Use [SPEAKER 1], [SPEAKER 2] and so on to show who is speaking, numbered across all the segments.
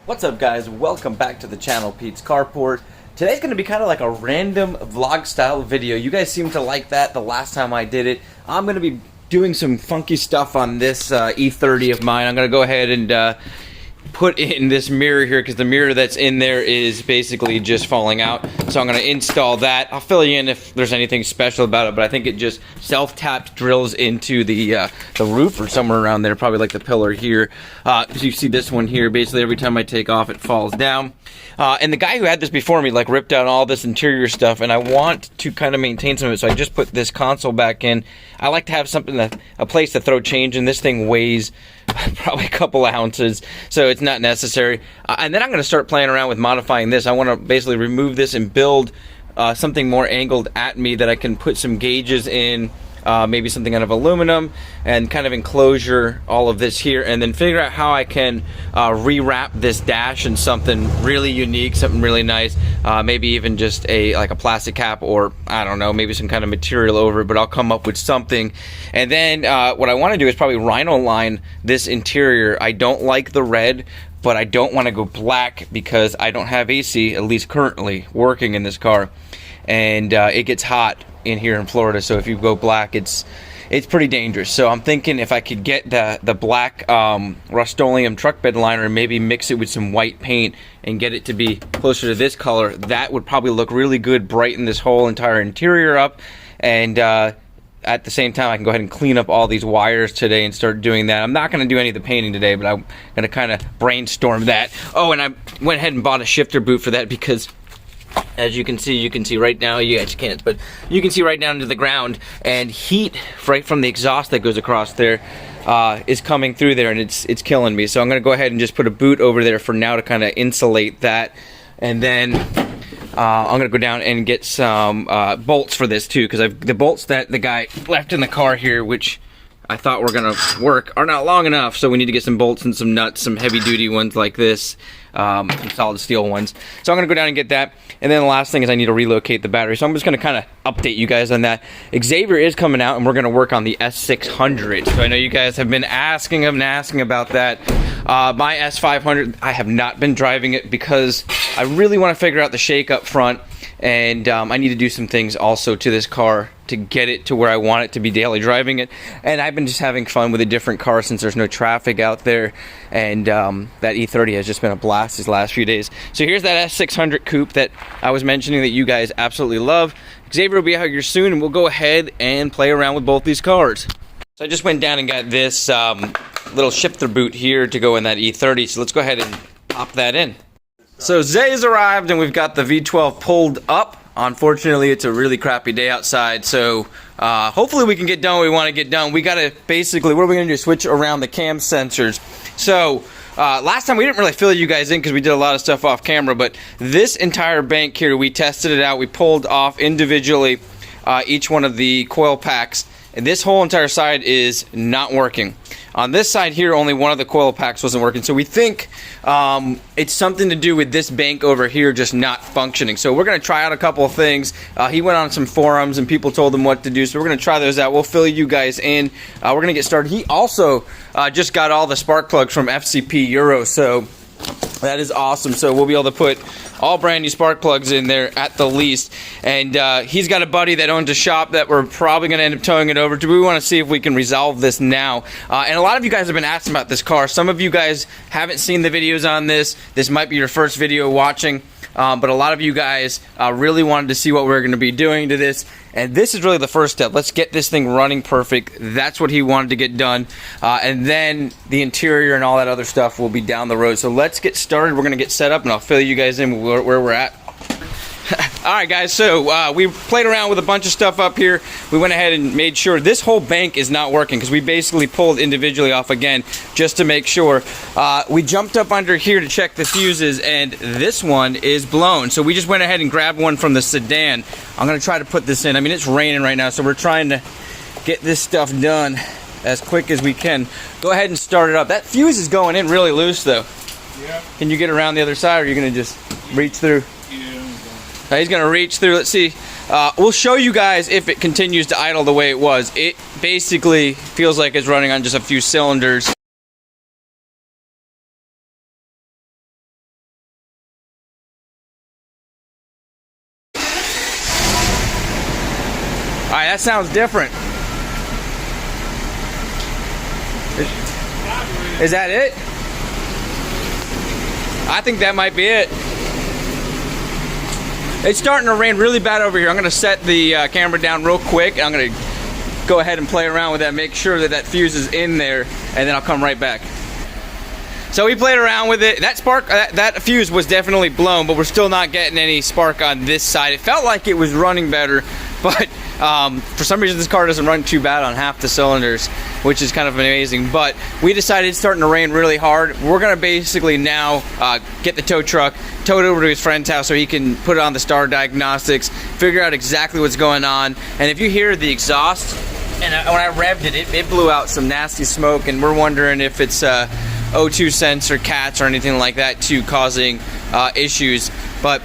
[SPEAKER 1] What's up, guys? Welcome back to the channel, Pete's Carport. Today's going to be kind of like a random vlog style video. You guys seemed to like that the last time I did it. I'm going to be doing some funky stuff on this E30 of mine. I'm going to go ahead and put in this mirror here because the mirror that's in there is basically just falling out. So I'm going to install that. I'll fill you in if there's anything special about it, but I think it just self-tapped drills into the roof or somewhere around there, probably like the pillar here. As you see this one here, basically every time I take off it falls down. And the guy who had this before me like ripped out all this interior stuff, and I want to kind of maintain some of it, so I just put this console back in. I like to have something, a place to throw change in. This thing weighs probably a couple ounces, so it's not necessary. And then I'm going to start playing around with modifying this. I want to basically remove this and build something more angled at me that I can put some gauges in, maybe something out of aluminum, and kind of enclosure all of this here, and then figure out how I can rewrap this dash in something really unique, something really nice, maybe even just like a plastic cap, or I don't know, maybe some kind of material over it, but I'll come up with something. And then what I want to do is probably rhino line this interior. I don't like the red, but I don't want to go black because I don't have AC, at least currently, working in this car, and it gets hot in here in Florida, so if you go black, it's pretty dangerous. So I'm thinking if I could get the black Rust-Oleum truck bed liner and maybe mix it with some white paint and get it to be closer to this color, that would probably look really good, brighten this whole entire interior up, and at the same time I can go ahead and clean up all these wires today and start doing that. I'm not going to do any of the painting today, but I'm going to kind of brainstorm that. Oh, and I went ahead and bought a shifter boot for that because as you can see right now, you guys can't, but you can see right down to the ground, and heat right from the exhaust that goes across there is coming through there, and it's killing me. So I'm going to go ahead and just put a boot over there for now to kind of insulate that, and then I'm going to go down and get some bolts for this too, because the bolts that the guy left in the car here, which I thought were going to work, are not long enough, so we need to get some bolts and some nuts, some heavy duty ones like this, some solid steel ones. So I'm going to go down and get that. And then the last thing is I need to relocate the battery. So I'm just going to kind of update you guys on that. Xavier is coming out, and we're going to work on the S600. So I know you guys have been asking about that. My S500, I have not been driving it because I really want to figure out the shake up front. And I need to do some things also to this car to get it to where I want it to be daily driving it. And I've been just having fun with a different car since there's no traffic out there. And that E30 has just been a blast these last few days. So here's that S600 coupe that I was mentioning that you guys absolutely love. Xavier will be out here soon, and we'll go ahead and play around with both these cars. So I just went down and got this little shifter boot here to go in that E30. So let's go ahead and pop that in. So Zay's arrived, and we've got the V12 pulled up. Unfortunately, it's a really crappy day outside, so hopefully we can get done what we want to get done. We got to basically, what are we going to do? Switch around the cam sensors. So last time we didn't really fill you guys in because we did a lot of stuff off camera, but this entire bank here, we tested it out. We pulled off individually each one of the coil packs, and this whole entire side is not working. On this side here, only one of the coil packs wasn't working, so we think it's something to do with this bank over here just not functioning. So we're going to try out a couple of things. He went on some forums and people told him what to do, so we're going to try those out. We'll fill you guys in. We're going to get started. He also just got all the spark plugs from FCP Euro, so that is awesome. So we'll be able to put all brand new spark plugs in there at the least. And he's got a buddy that owns a shop that we're probably going to end up towing it over to. We want to see if we can resolve this now. And a lot of you guys have been asking about this car. Some of you guys haven't seen the videos on this. This might be your first video watching. But a lot of you guys really wanted to see what we're going to be doing to this. And this is really the first step. Let's get this thing running perfect. That's what he wanted to get done. And then the interior and all that other stuff will be down the road. So let's get started. We're going to get set up, and I'll fill you guys in where we're at. Alright guys, so we played around with a bunch of stuff up here. We went ahead and made sure this whole bank is not working because we basically pulled individually off again just to make sure. We jumped up under here to check the fuses, and this one is blown. So we just went ahead and grabbed one from the sedan. I'm going to try to put this in. I mean, it's raining right now, so we're trying to get this stuff done as quick as we can. Go ahead and start it up. That fuse is going in really loose though. Yeah. Can you get around the other side, or are you going to just reach through? He's going to reach through. Let's see. We'll show you guys if it continues to idle the way it was. It basically feels like it's running on just a few cylinders. right, that sounds different. Is that it? I think that might be it. It's starting to rain really bad over here. I'm gonna set the camera down real quick. I'm gonna go ahead and play around with that, make sure that that fuse is in there, and then I'll come right back. So we played around with it. That spark, that fuse was definitely blown, but we're still not getting any spark on this side. It felt like it was running better, but for some reason this car doesn't run too bad on half the cylinders, which is kind of amazing. But we decided it's starting to rain really hard. We're gonna basically now get the tow truck, tow it over to his friend's house so he can put it on the star diagnostics, figure out exactly what's going on. And if you hear the exhaust, and when I revved it, it blew out some nasty smoke, and we're wondering if it's O2 sensor, cats, or anything like that too causing issues. But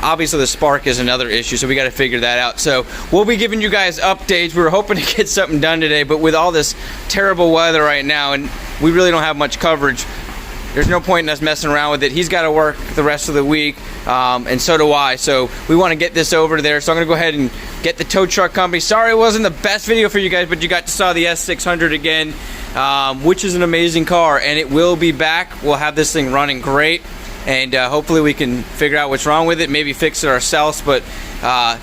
[SPEAKER 1] obviously the spark is another issue, so we got to figure that out. So we'll be giving you guys updates. We were hoping to get something done today, but with all this terrible weather right now, and we really don't have much coverage, there's no point in us messing around with it. He's got to work the rest of the week, and so do I. So we want to get this over there. So I'm going to go ahead and get the tow truck company. Sorry it wasn't the best video for you guys, but you got to saw the S600 again, which is an amazing car, and it will be back. We'll have this thing running great, and hopefully we can figure out what's wrong with it, maybe fix it ourselves, but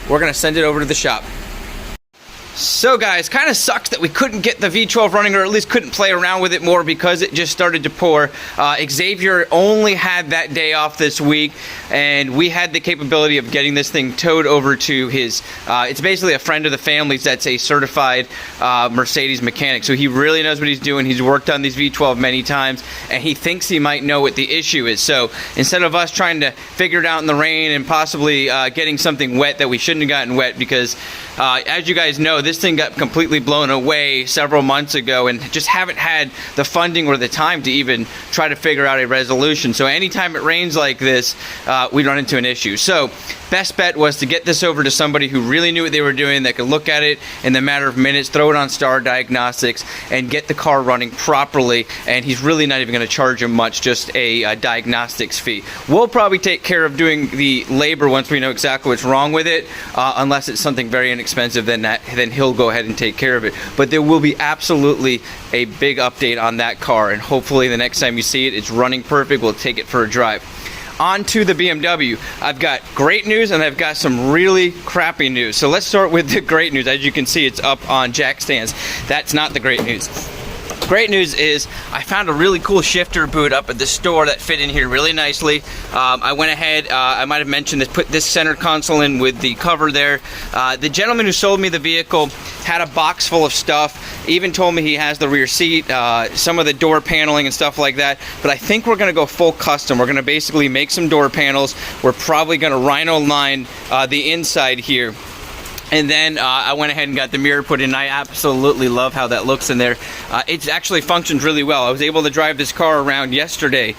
[SPEAKER 1] we're going to send it over to the shop. So guys, kind of sucks that we couldn't get the V12 running, or at least couldn't play around with it more because it just started to pour. Xavier only had that day off this week, and we had the capability of getting this thing towed over to his, it's basically a friend of the family's that's a certified Mercedes mechanic. So he really knows what he's doing. He's worked on these V12 many times, and he thinks he might know what the issue is. So instead of us trying to figure it out in the rain and possibly getting something wet that we shouldn't have gotten wet, because as you guys know, this thing got completely blown away several months ago, and just haven't had the funding or the time to even try to figure out a resolution. So anytime it rains like this, we run into an issue. So best bet was to get this over to somebody who really knew what they were doing, that could look at it in a matter of minutes, throw it on Star Diagnostics, and get the car running properly. And he's really not even going to charge him much, just a diagnostics fee. We'll probably take care of doing the labor once we know exactly what's wrong with it, unless it's something very inexpensive, then he'll go ahead and take care of it. But there will be absolutely a big update on that car, and hopefully the next time you see it, it's running perfect. We'll take it for a drive. On to the BMW. I've got great news and I've got some really crappy news. So let's start with the great news. As you can see, it's up on jack stands. That's not the great news. Great news is I found a really cool shifter boot up at the store that fit in here really nicely. I went ahead, I might have mentioned this, put this center console in with the cover there. The gentleman who sold me the vehicle had a box full of stuff, even told me he has the rear seat, some of the door paneling and stuff like that. But I think we're gonna go full custom. We're gonna basically make some door panels. We're probably gonna rhino line the inside here. And then I went ahead and got the mirror put in. I absolutely love how that looks in there. It actually functions really well. I was able to drive this car around yesterday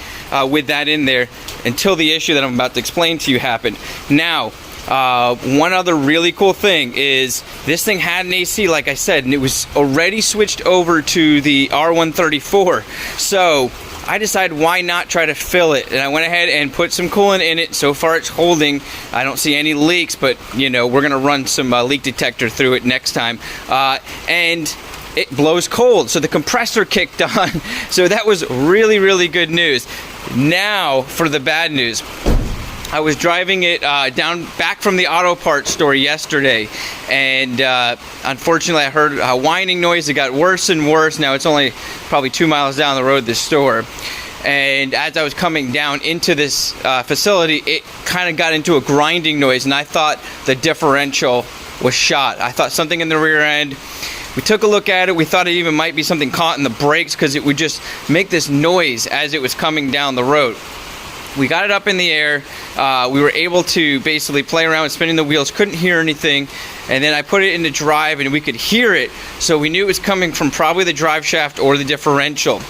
[SPEAKER 1] with that in there until the issue that I'm about to explain to you happened. Now, one other really cool thing is this thing had an AC, like I said, and it was already switched over to the R134. So I decided, why not try to fill it? And I went ahead and put some coolant in it. So far it's holding. I don't see any leaks, but you know, we're gonna run some leak detector through it next time. And it blows cold, so the compressor kicked on. So that was really, really good news. Now for the bad news. I was driving it back from the auto parts store yesterday, and unfortunately I heard a whining noise. It got worse and worse. Now it's only probably 2 miles down the road, this store. And as I was coming down into this facility, it kind of got into a grinding noise, and I thought the differential was shot. I thought something in the rear end. We took a look at it. We thought it even might be something caught in the brakes, because it would just make this noise as it was coming down the road. We got it up in the air. We were able to basically play around with spinning the wheels, couldn't hear anything, and then I put it into drive and we could hear it, so we knew it was coming from probably the drive shaft or the differential.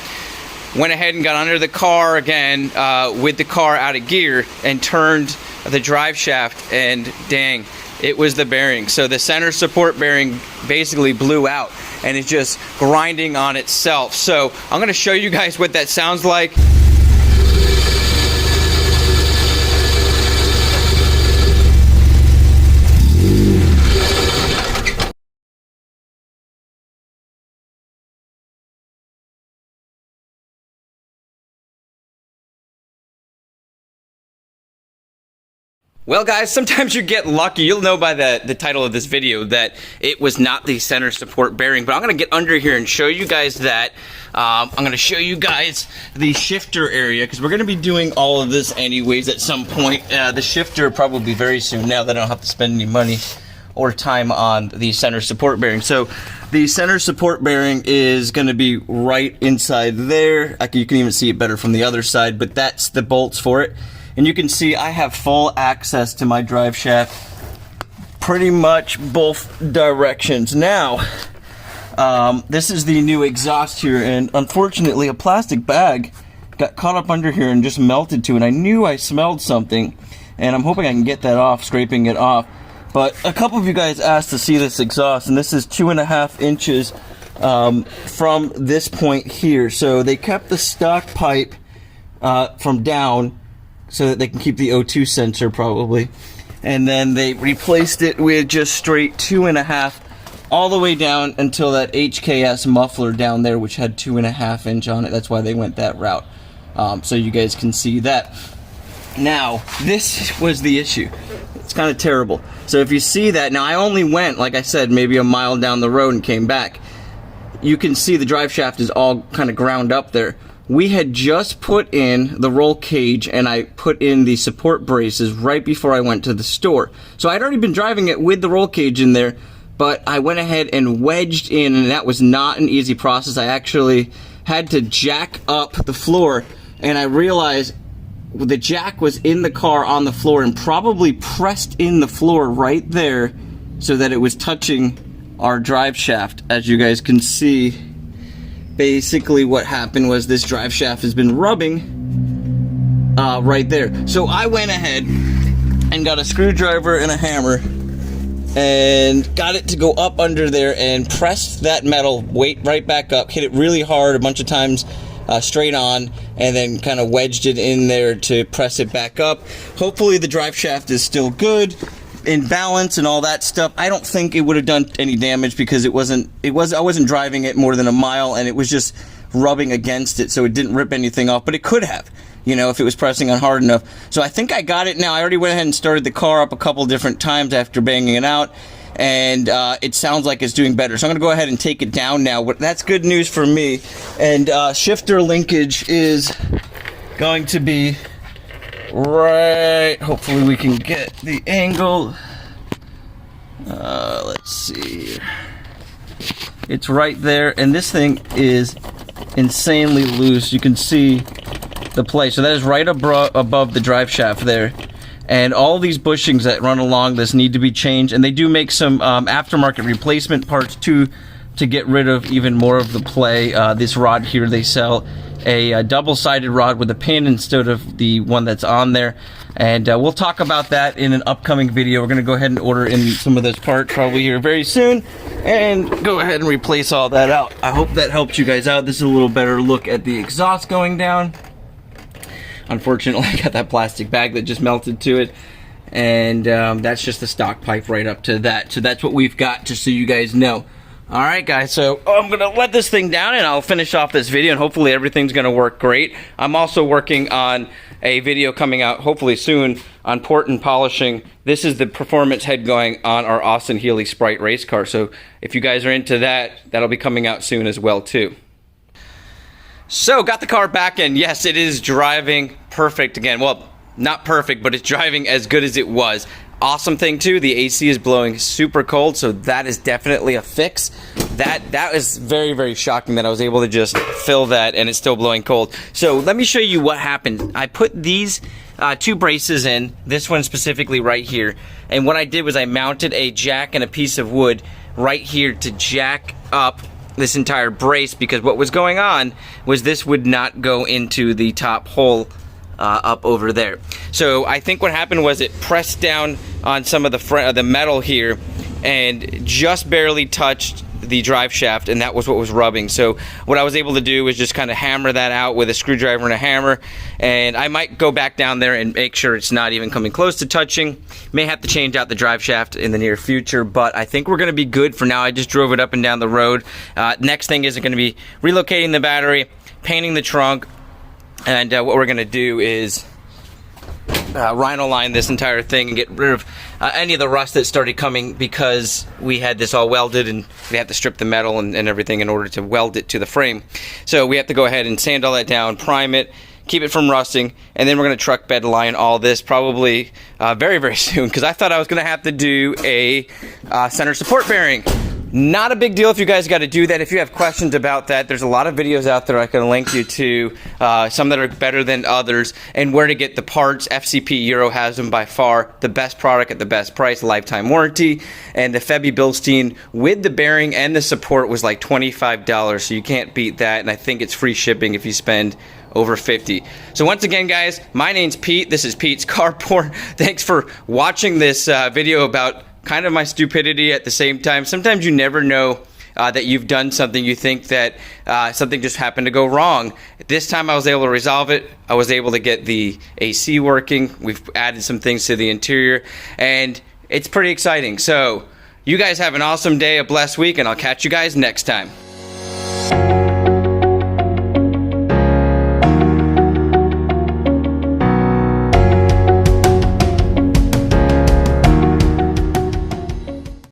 [SPEAKER 1] Went ahead and got under the car again with the car out of gear and turned the drive shaft, and dang, it was the bearing. So the center support bearing basically blew out, and it's just grinding on itself. So I'm going to show you guys what that sounds like. Well guys, sometimes you get lucky. You'll know by the title of this video that it was not the center support bearing, but I'm going to get under here and show you guys that. I'm going to show you guys the shifter area, because we're going to be doing all of this anyways at some point. The shifter probably very soon, now that I don't have to spend any money or time on the center support bearing. So the center support bearing is going to be right inside there. You can even see it better from the other side, but that's the bolts for it. And you can see I have full access to my drive shaft pretty much both directions. Now, this is the new exhaust here, and unfortunately a plastic bag got caught up under here and just melted to it. I knew I smelled something, and I'm hoping I can get that off, scraping it off. But a couple of you guys asked to see this exhaust, and this is 2.5 inches from this point here. So they kept the stock pipe from down so that they can keep the O2 sensor probably. And then they replaced it with just straight 2.5 all the way down until that HKS muffler down there, which had 2.5 inch on it. That's why they went that route. So you guys can see that. Now, this was the issue. It's kind of terrible. So if you see that, now I only went, like I said, maybe a mile down the road and came back. You can see the drive shaft is all kind of ground up there. We had just put in the roll cage, and I put in the support braces right before I went to the store. So I'd already been driving it with the roll cage in there, but I went ahead and wedged in, and that was not an easy process. I actually had to jack up the floor, and I realized the jack was in the car on the floor and probably pressed in the floor right there so that it was touching our drive shaft. As you guys can see, basically what happened was this drive shaft has been rubbing right there. So I went ahead and got a screwdriver and a hammer and got it to go up under there and pressed that metal weight right back up, hit it really hard a bunch of times straight on, and then kind of wedged it in there to press it back up. Hopefully the drive shaft is still good, in balance and all that stuff. I don't think it would have done any damage because I wasn't driving it more than a mile, and it was just rubbing against it, so it didn't rip anything off, but it could have, you know, if it was pressing on hard enough. So I think I got it now. I already went ahead and started the car up a couple different times after banging it out, and it sounds like it's doing better. So I'm going to go ahead and take it down now. That's good news for me. And shifter linkage is going to be right, hopefully we can get the angle. Let's see. It's right there, and this thing is insanely loose. You can see the play. So that is right above the drive shaft there. And all these bushings that run along this need to be changed, and they do make some aftermarket replacement parts too to get rid of even more of the play. This rod here, they sell a double-sided rod with a pin instead of the one that's on there, and we'll talk about that in an upcoming video. We're going to go ahead and order in some of those parts probably here very soon and go ahead and replace all that out. I hope that helps you guys out. This is a little better look at the exhaust going down. Unfortunately, I got that plastic bag that just melted to it, and that's just the stock pipe right up to that. So that's what we've got, just so you guys know. Alright guys, so I'm going to let this thing down and I'll finish off this video, and hopefully everything's going to work great. I'm also working on a video coming out hopefully soon on port and polishing. This is the performance head going on our Austin Healey Sprite race car, so if you guys are into that, that'll be coming out soon as well too. So got the car back, and yes, it is driving perfect again. Well, not perfect, but it's driving as good as it was. Awesome thing too, the AC is blowing super cold, so that is definitely a fix. That was very, very shocking that I was able to just fill that and it's still blowing cold. So let me show you what happened. I put these two braces in, this one specifically right here, and what I did was I mounted a jack and a piece of wood right here to jack up this entire brace, because what was going on was this would not go into the top hole up over there. So I think what happened was it pressed down on some of the metal here and just barely touched the drive shaft, and that was what was rubbing. So what I was able to do was just kind of hammer that out with a screwdriver and a hammer, and I might go back down there and make sure it's not even coming close to touching. May have to change out the drive shaft in the near future, but I think we're going to be good for now. I just drove it up and down the road. Next thing is going to be relocating the battery, painting the trunk, and what we're going to do is rhino line this entire thing and get rid of any of the rust that started coming, because we had this all welded and we have to strip the metal and everything in order to weld it to the frame. So we have to go ahead and sand all that down, prime it, keep it from rusting, and then we're going to truck bed line all this probably very, very soon, because I thought I was going to have to do a center support bearing. Not a big deal if you guys got to do that. If you have questions about that, there's a lot of videos out there I can link you to, some that are better than others, and where to get the parts. FCP Euro has them by far the best product at the best price, lifetime warranty, and the Febby Bilstein with the bearing and the support was like $25, so you can't beat that, and I think it's free shipping if you spend over 50. So once again, guys, my name's Pete. This is Pete's Carport. Thanks for watching this video about kind of my stupidity at the same time. Sometimes you never know that you've done something. You think that something just happened to go wrong. This time I was able to resolve it. I was able to get the AC working. We've added some things to the interior, and it's pretty exciting. So you guys have an awesome day, a blessed week, and I'll catch you guys next time.